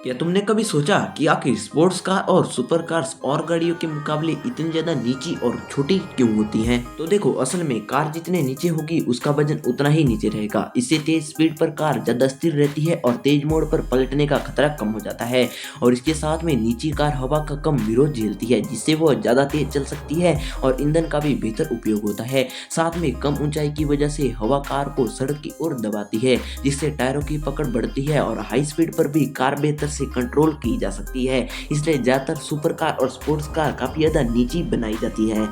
क्या तुमने कभी सोचा कि आखिर स्पोर्ट्स कार और सुपर कार्स और गाड़ियों के मुकाबले इतनी ज्यादा नीची और छोटी क्यों होती हैं? तो देखो, असल में कार जितने नीचे होगी उसका वजन उतना ही नीचे रहेगा। इससे तेज स्पीड पर कार ज्यादा स्थिर रहती है और तेज मोड़ पर पलटने का खतरा कम हो जाता है। और इसके साथ में नीची कार हवा का कम विरोध झेलती है, जिससे वो ज्यादा तेज चल सकती है और ईंधन का भी बेहतर उपयोग होता है। साथ में कम ऊंचाई की वजह से हवा कार को सड़क की ओर दबाती है, जिससे टायरों की पकड़ बढ़ती है और हाई स्पीड पर भी कार बेहतर से कंट्रोल की जा सकती है। इसलिए ज्यादातर सुपर कार और स्पोर्ट्स कार काफी ज्यादा नीची बनाई जाती है।